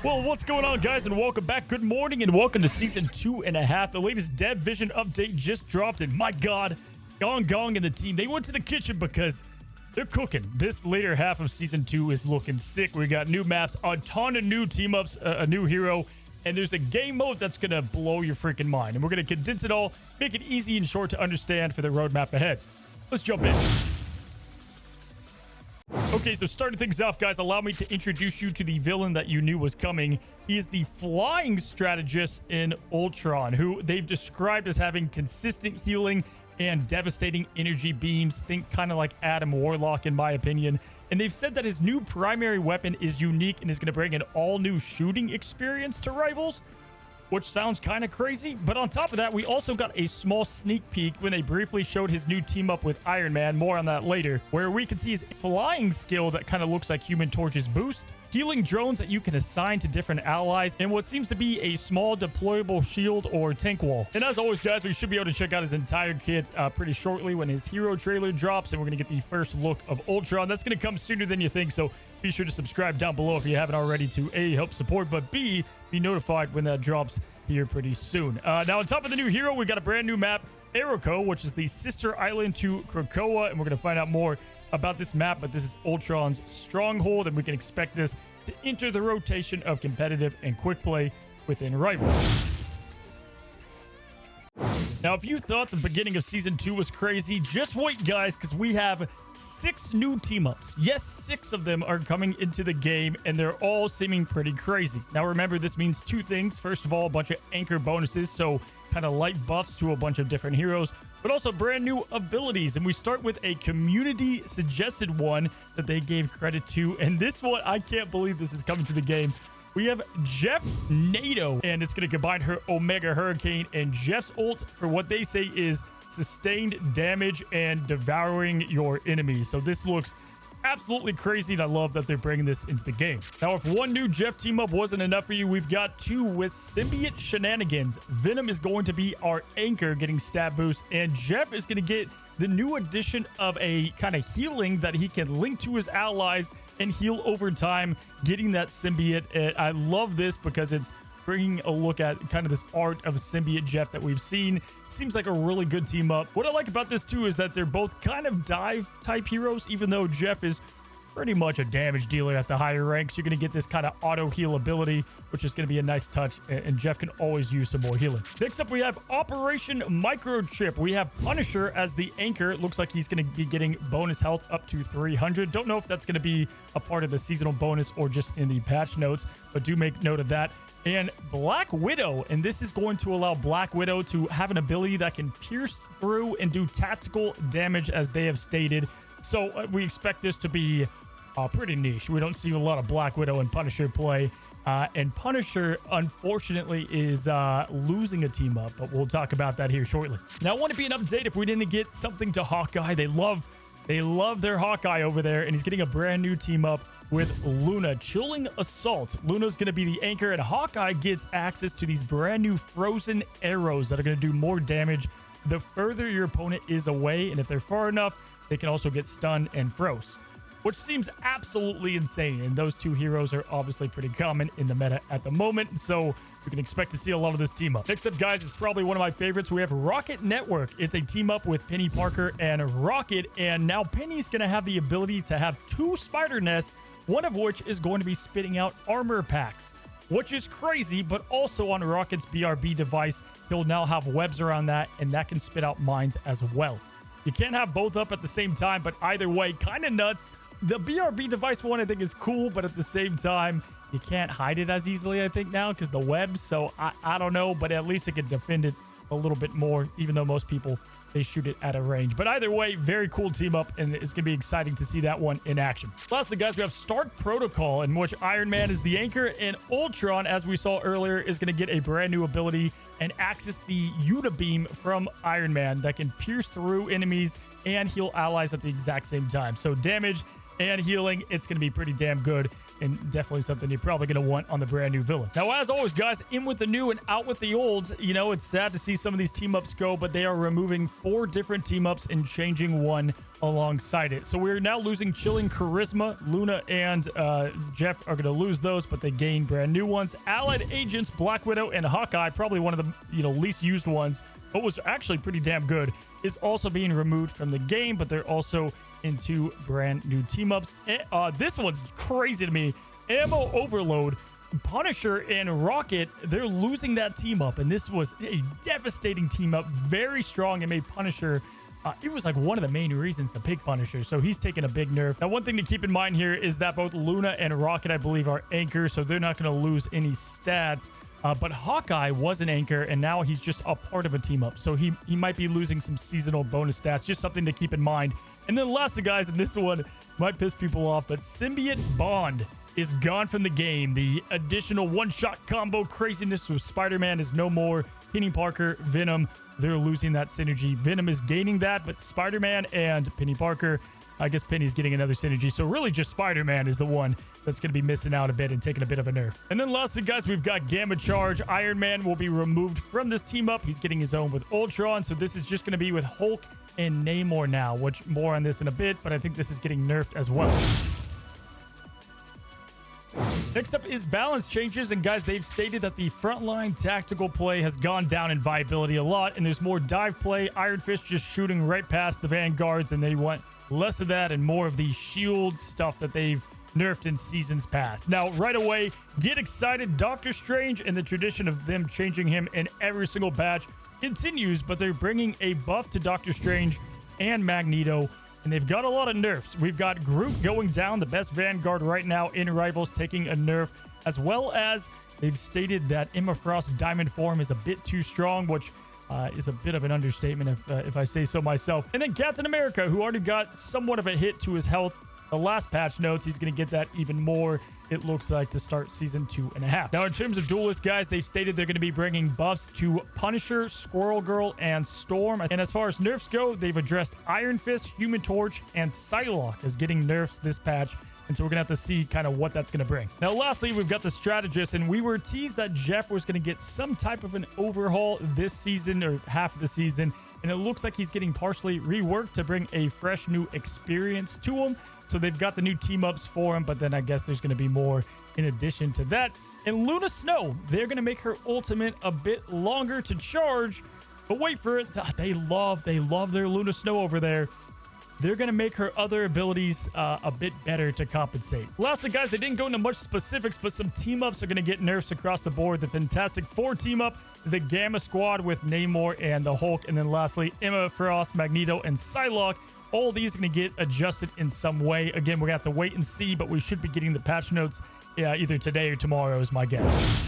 Well, what's going on, guys, and welcome back. Good morning, and welcome to Season 2.5. The latest Dev Vision update just dropped, and my God, Gong and the team, they went to the kitchen because they're cooking. This later half of Season 2 is looking sick. We got new maps, a ton of new team-ups, a new hero, and there's a game mode that's going to blow your freaking mind. And we're going to condense it all, make it easy and short to understand for the roadmap ahead. Let's jump in. Okay, so starting things off, guys, allow me to introduce you to the villain that you knew was coming. He is the flying strategist in Ultron, who they've described as having consistent healing and devastating energy beams. Think kind of like Adam Warlock, in my opinion. And they've said that his new primary weapon is unique and is going to bring an all-new shooting experience to rivals, which sounds kind of crazy. But on top of that, we also got a small sneak peek when they briefly showed his new team up with Iron Man. More on that later, where we can see his flying skill that kind of looks like Human Torch's boost, healing drones that you can assign to different allies, and what seems to be a small deployable shield or tank wall. And as always, guys, we should be able to check out his entire kit pretty shortly when his hero trailer drops, and we're going to get the first look of Ultron. That's going to come sooner than you think, so be sure to subscribe down below if you haven't already to A, help support, but B, be notified when that drops here pretty soon. Now, on top of the new hero, we got a brand new map, Aeroco, which is the sister island to Krakoa, and we're going to find out more about this map, but this is Ultron's stronghold, and we can expect this to enter the rotation of competitive and quick play within rivals. Now, if you thought the beginning of Season 2 was crazy, just wait, guys, because we have 6 new team-ups. Yes, 6 of them are coming into the game, and they're all seeming pretty crazy. Now, remember, this means 2 things. First of all, a bunch of anchor bonuses, so kind of light buffs to a bunch of different heroes, but also brand new abilities. And we start with a community-suggested one that they gave credit to, and this one, I can't believe this is coming to the game. We have Jeff NATO, and it's going to combine her Omega Hurricane and Jeff's ult for what they say is sustained damage and devouring your enemies. So this looks absolutely crazy, and I love that they're bringing this into the game. Now, if one new Jeff team up wasn't enough for you, we've got 2 with symbiote shenanigans. Venom is going to be our anchor, getting stat boost, and Jeff is going to get the new addition of a kind of healing that he can link to his allies and heal over time, getting that symbiote. I love this because it's bringing a look at kind of this art of symbiote Jeff that we've seen. Seems like a really good team up. What I like about this too is that they're both kind of dive type heroes, even though Jeff is pretty much a damage dealer at the higher ranks. You're going to get this kind of auto heal ability, which is going to be a nice touch, and Jeff can always use some more healing. Next up, we have Operation Microchip. We have Punisher as the anchor. It looks like he's going to be getting bonus health up to 300. Don't know if that's going to be a part of the seasonal bonus or just in the patch notes, but do make note of that. And Black Widow, and this is going to allow Black Widow to have an ability that can pierce through and do tactical damage, as they have stated. So we expect this to be pretty niche. We don't see a lot of Black Widow and Punisher play. And Punisher, unfortunately, is losing a team up, but we'll talk about that here shortly. Now, I want to be an update if we didn't get something to Hawkeye. They love their Hawkeye over there, and he's getting a brand new team up with Luna. Chilling Assault. Luna's going to be the anchor, and Hawkeye gets access to these brand new frozen arrows that are going to do more damage the further your opponent is away, and if they're far enough, they can also get stunned and froze, which seems absolutely insane. And those 2 heroes are obviously pretty common in the meta at the moment, so we can expect to see a lot of this team up. Next up, guys, is probably one of my favorites. We have Rocket Network. It's a team up with Penny Parker and Rocket, and now Penny's going to have the ability to have 2 spider nests, one of which is going to be spitting out armor packs, which is crazy. But also on Rocket's BRB device, he'll now have webs around that, and that can spit out mines as well. You can't have both up at the same time, but either way, kind of nuts. The BRB device one, I think, is cool, but at the same time, you can't hide it as easily, I think, now because the webs. So I don't know, but at least it can defend it a little bit more, even though most people, they shoot it at a range. But either way, very cool team up, and it's going to be exciting to see that one in action. Lastly, guys, we have Stark Protocol, in which Iron Man is the anchor, and Ultron, as we saw earlier, is going to get a brand new ability and access the Unibeam from Iron Man that can pierce through enemies and heal allies at the exact same time. So damage and healing, it's going to be pretty damn good. and definitely something you're probably going to want on the brand new villain. Now, as always, guys, in with the new and out with the olds. You know, it's sad to see some of these team-ups go, but they are removing 4 different team-ups and changing one alongside it. So we're now losing Chilling Charisma. Luna and Jeff are going to lose those, but they gain brand new ones. Allied Agents, Black Widow, and Hawkeye, probably one of the least used ones, but was actually pretty damn good, is also being removed from the game, but they're also into brand new team-ups. This one's crazy to me. Ammo Overload, Punisher, and Rocket, they're losing that team-up, and this was a devastating team-up, very strong, and made Punisher it was like one of the main reasons to pick Punisher, so he's taking a big nerf. Now, one thing to keep in mind here is that both Luna and Rocket, I believe, are anchors, so they're not going to lose any stats. But Hawkeye was an anchor, and now he's just a part of a team-up, so he might be losing some seasonal bonus stats, just something to keep in mind. And then lastly, guys, and this one might piss people off, but Symbiote Bond is gone from the game. The additional one-shot combo craziness with Spider-Man is no more. Penny Parker, Venom, they're losing that synergy. Venom is gaining that, but Spider-Man and Penny Parker, I guess Penny's getting another synergy. So really just Spider-Man is the one that's going to be missing out a bit and taking a bit of a nerf. And then lastly, guys, we've got Gamma Charge. Iron Man will be removed from this team up. He's getting his own with Ultron. So this is just going to be with Hulk and Namor now, which more on this in a bit, but I think this is getting nerfed as well. Next up is balance changes, and guys, they've stated that the frontline tactical play has gone down in viability a lot, and there's more dive play. Iron Fist just shooting right past the vanguards, and they want less of that and more of the shield stuff that they've nerfed in seasons past. Now, right away, get excited. Doctor Strange and the tradition of them changing him in every single patch continues, but they're bringing a buff to Doctor Strange and Magneto, and they've got a lot of nerfs. We've got Groot going down, the best Vanguard right now in Rivals, taking a nerf, as well as they've stated that Emma Frost's diamond form is a bit too strong, which is a bit of an understatement if I say so myself. And then Captain America, who already got somewhat of a hit to his health. The last patch notes, he's going to get that even more, it looks like, to start season 2.5. Now, in terms of duelists, guys, they've stated they're going to be bringing buffs to Punisher, Squirrel Girl, and Storm. And as far as nerfs go, they've addressed Iron Fist, Human Torch, and Psylocke as getting nerfs this patch. And so we're going to have to see kind of what that's going to bring. Now, lastly, we've got the strategist, and we were teased that Jeff was going to get some type of an overhaul this season, or half of the season. And it looks like he's getting partially reworked to bring a fresh new experience to him. So they've got the new team-ups for him, but then I guess there's going to be more in addition to that. And Luna Snow, they're going to make her ultimate a bit longer to charge. But wait for it. They love their Luna Snow over there. They're going to make her other abilities a bit better to compensate. Lastly, guys, they didn't go into much specifics, but some team-ups are going to get nerfs across the board. The Fantastic Four team-up, the Gamma Squad with Namor and the Hulk, and then lastly, Emma Frost, Magneto, and Psylocke. All these are going to get adjusted in some way. Again, we're going to have to wait and see, but we should be getting the patch notes either today or tomorrow is my guess.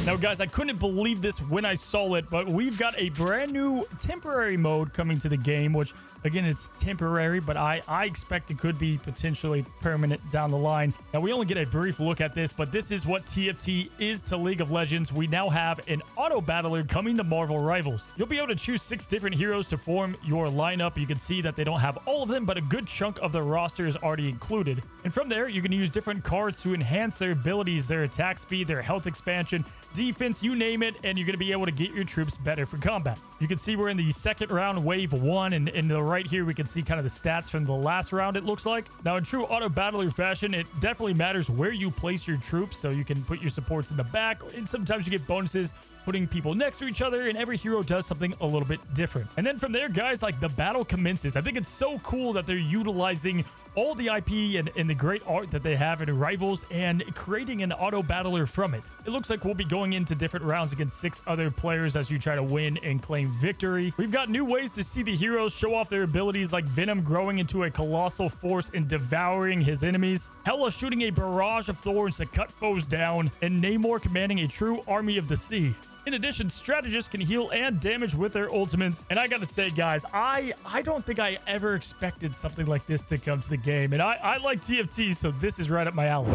Now, guys, I couldn't believe this when I saw it, but we've got a brand new temporary mode coming to the game, which, again, it's temporary, but I expect it could be potentially permanent down the line. Now, we only get a brief look at this, but this is what TFT is to League of Legends. We now have an auto battler coming to Marvel Rivals. You'll be able to choose 6 different heroes to form your lineup. You can see that they don't have all of them, but a good chunk of the roster is already included. And from there, you can use different cards to enhance their abilities, their attack speed, their health expansion, defense, you name it, and you're going to be able to get your troops better for combat. You can see we're in the second round, wave 1, and in the right here, we can see kind of the stats from the last round, it looks like. Now, in true auto battler fashion, it definitely matters where you place your troops, so you can put your supports in the back, and sometimes you get bonuses putting people next to each other, and every hero does something a little bit different. And then from there, guys, like, the battle commences. I think it's so cool that they're utilizing all the IP and the great art that they have in Rivals and creating an auto battler from it. It looks like we'll be going into different rounds against 6 other players as you try to win and claim victory. We've got new ways to see the heroes show off their abilities, like Venom growing into a colossal force and devouring his enemies, Hela shooting a barrage of thorns to cut foes down, and Namor commanding a true army of the sea. In addition, strategists can heal and damage with their ultimates. And I gotta say, guys, I don't think I ever expected something like this to come to the game. And I like TFT, so this is right up my alley.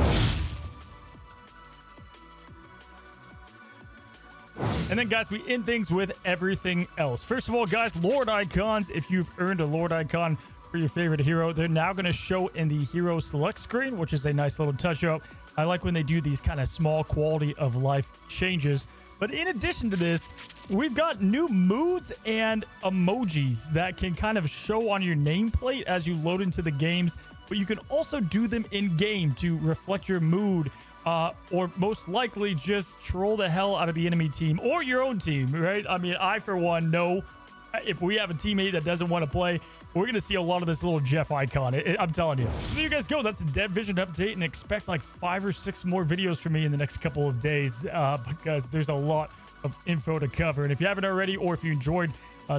And then, guys, we end things with everything else. First of all, guys, Lord Icons. If you've earned a Lord Icon, for your favorite hero. They're now going to show in the hero select screen, which is a nice little touch up. I like when they do these kind of small quality of life changes. But in addition to this, we've got new moods and emojis that can kind of show on your nameplate as you load into the games. But you can also do them in game to reflect your mood, or most likely just troll the hell out of the enemy team or your own team, right? I mean, I, for one, know if we have a teammate that doesn't want to play, we're going to see a lot of this little Jeff icon. I'm telling you. So there you guys go. That's a Dev Vision update, and expect like 5 or 6 more videos from me in the next couple of days, because there's a lot of info to cover. And if you haven't already, or if you enjoyed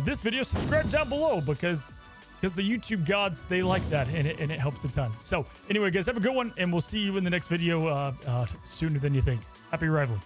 this video, subscribe down below, because the YouTube gods, they like that, and it helps a ton. So anyway, guys, have a good one, and we'll see you in the next video sooner than you think. Happy rivaling.